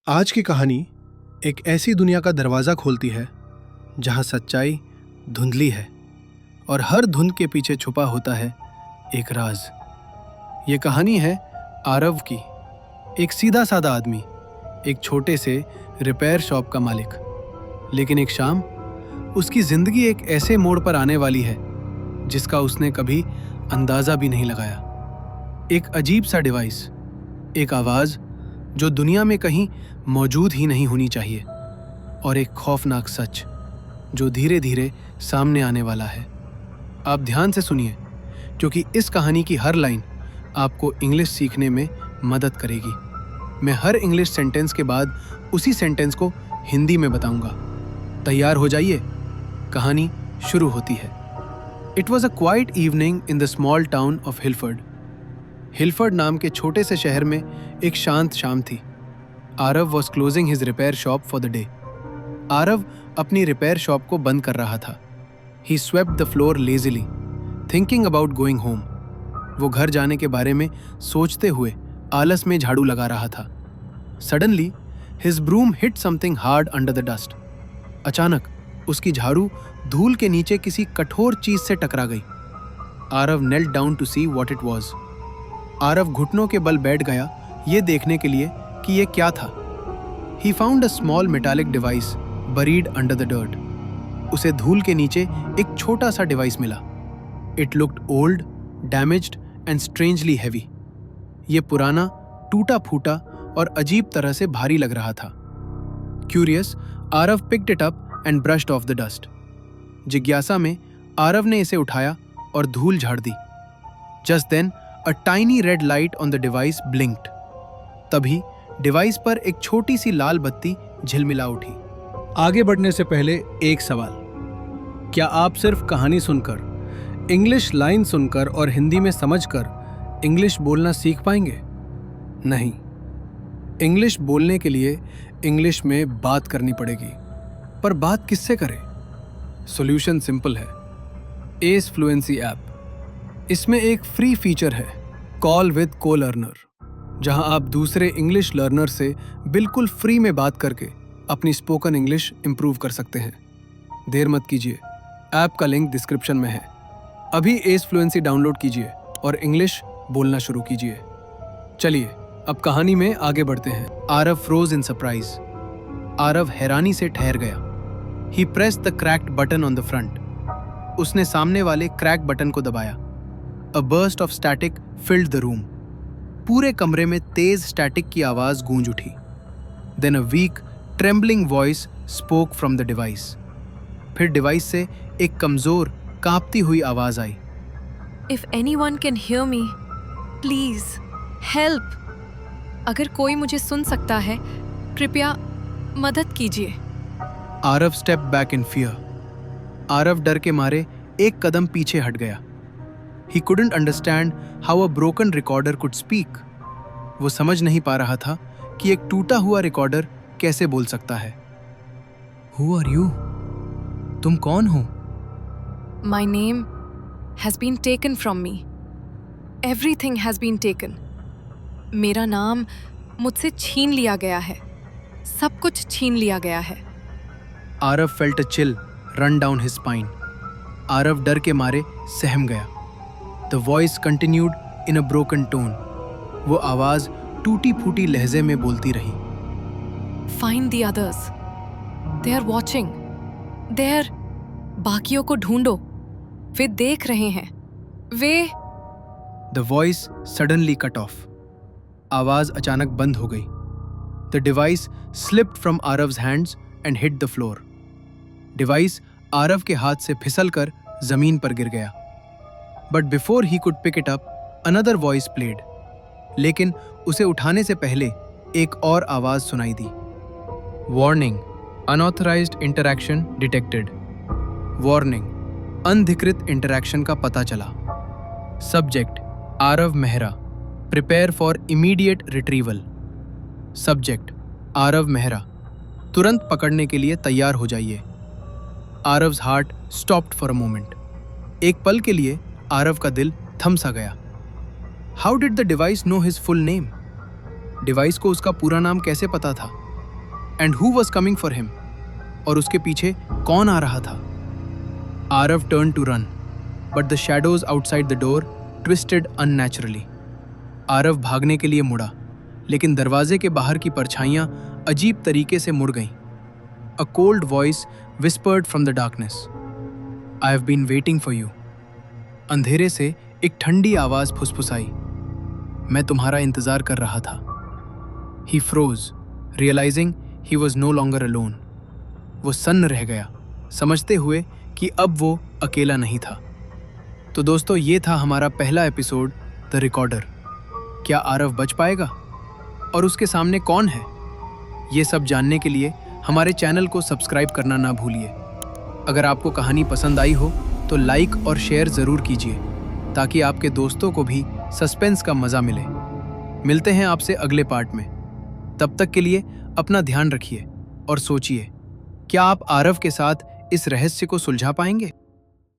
आज की कहानी एक ऐसी दुनिया का दरवाज़ा खोलती है जहां सच्चाई धुंधली है और हर धुंध के पीछे छुपा होता है एक राज। ये कहानी है आरव की, एक सीधा साधा आदमी, एक छोटे से रिपेयर शॉप का मालिक। लेकिन एक शाम उसकी जिंदगी एक ऐसे मोड़ पर आने वाली है जिसका उसने कभी अंदाज़ा भी नहीं लगाया। एक अजीब सा डिवाइस, एक आवाज़ जो दुनिया में कहीं मौजूद ही नहीं होनी चाहिए, और एक खौफनाक सच जो धीरे धीरे सामने आने वाला है। आप ध्यान से सुनिए, क्योंकि इस कहानी की हर लाइन आपको इंग्लिश सीखने में मदद करेगी। मैं हर इंग्लिश सेंटेंस के बाद उसी सेंटेंस को हिंदी में बताऊंगा। तैयार हो जाइए, कहानी शुरू होती है। It was a quiet evening in the small town of Hillford. Hillford नाम के छोटे से शहर में एक शांत शाम थी। Aarav was closing his repair shop for the day. Aarav अपनी रिपेयर शॉप को बंद कर रहा था। He swept the floor lazily, thinking about going home. वो घर जाने के बारे में सोचते हुए आलस में झाड़ू लगा रहा था। Suddenly his broom hit something hard under the dust. अचानक उसकी झाड़ू धूल के नीचे किसी कठोर चीज से टकरा गई। Aarav knelt down to see what it was. Aarav घुटनों के बल बैठ गया ये देखने के लिए कि यह क्या था। He found a small metallic device buried under the dirt. उसे धूल के नीचे एक छोटा सा डिवाइस मिला। It looked old, damaged and strangely heavy. ये पुराना, टूटा फूटा और अजीब तरह से भारी लग रहा था। Curious, Aarav picked it up and brushed off the dust. जिज्ञासा में आरव ने इसे उठाया और धूल झाड़ दी। Just then, a tiny red light on the device blinked. तभी डिवाइस पर एक छोटी सी लाल बत्ती झिलमिला उठी। आगे बढ़ने से पहले एक सवाल, क्या आप सिर्फ कहानी सुनकर, इंग्लिश लाइन सुनकर और हिंदी में समझकर इंग्लिश बोलना सीख पाएंगे? नहीं, इंग्लिश बोलने के लिए इंग्लिश में बात करनी पड़ेगी। पर बात किससे करें? सॉल्यूशन सिंपल है, एस फ्लुएंसी ऐप। इसमें एक फ्री फीचर है, कॉल विद को लर्नर, जहां आप दूसरे इंग्लिश लर्नर से बिल्कुल फ्री में बात करके अपनी स्पोकन इंग्लिश इंप्रूव कर सकते हैं। देर मत कीजिए, ऐप का लिंक डिस्क्रिप्शन में है। अभी एस फ्लुएंसी डाउनलोड कीजिए और इंग्लिश बोलना शुरू कीजिए। चलिए अब कहानी में आगे बढ़ते हैं। Aarav froze in surprise. Aarav हैरानी से ठहर गया। He pressed the cracked button on the front. उसने सामने वाले क्रैक बटन को दबाया। A burst of static filled the room. पूरे कमरे में तेज स्टैटिक की आवाज गूंज उठी। Then a weak trembling voice spoke from the device. फिर डिवाइस से एक कमजोर कांपती हुई आवाज आई। If anyone can hear me, please help. अगर कोई मुझे सुन सकता है, कृपया मदद कीजिए। Aarav step back in fear. Aarav डर के मारे एक कदम पीछे हट गया। He couldn't understand how a broken recorder could speak. वो समझ नहीं पा रहा था कि एक टूटा हुआ रिकॉर्डर कैसे बोल सकता है। Who are you? तुम कौन हो? My name has been taken from me. Everything has been taken. मेरा नाम मुझसे छीन लिया गया है। सब कुछ छीन लिया गया है। Aarav felt a chill run down his spine. Aarav डर के मारे सहम गया। The voice continued in a broken tone. वो आवाज टूटी फूटी लहजे में बोलती रही। Find the others. They are watching. They're बाकियों को ढूंढो। वे देख रहे हैं। वे The voice suddenly cut off. आवाज अचानक बंद हो गई। The device slipped from Arav's hands and hit the floor. Device Aarav के हाथ से फिसलकर जमीन पर गिर गया। But before he could pick it up, another voice played. लेकिन उसे उठाने से पहले एक और आवाज सुनाई दी। Warning, unauthorized interaction detected. Warning, अनधिकृत इंटरैक्शन का पता चला। Subject, Aarav Mehra, prepare for immediate retrieval. Subject, Aarav Mehra, तुरंत पकड़ने के लिए तैयार हो जाइए। Arav's heart stopped for a moment. एक पल के लिए आरव का दिल थम सा गया। How did the device know his full name? Device को उसका पूरा नाम कैसे पता था? And who was coming for him, और उसके पीछे कौन आ रहा था। Aarav turn to run, but the shadows outside the door twisted unnaturally. Aarav भागने के लिए मुड़ा, लेकिन दरवाजे के बाहर की परछाइयां अजीब तरीके से मुड़ गईं। A cold voice whispered from the darkness, I have been waiting for you. अंधेरे से एक ठंडी आवाज फुसफुसाई, मैं तुम्हारा इंतजार कर रहा था। He froze, realising he was no longer alone. वो सन्न रह गया, समझते हुए कि अब वो अकेला नहीं था। तो दोस्तों, ये था हमारा पहला एपिसोड, द रिकॉर्डर। क्या आरव बच पाएगा और उसके सामने कौन है? ये सब जानने के लिए हमारे चैनल को सब्सक्राइब करना ना भूलिए। अगर आपको कहानी पसंद आई हो तो लाइक और शेयर ज़रूर कीजिए, ताकि आपके दोस्तों को भी सस्पेंस का मज़ा मिले। मिलते हैं आपसे अगले पार्ट में। तब तक के लिए अपना ध्यान रखिए और सोचिए, क्या आप आरव के साथ इस रहस्य को सुलझा पाएंगे?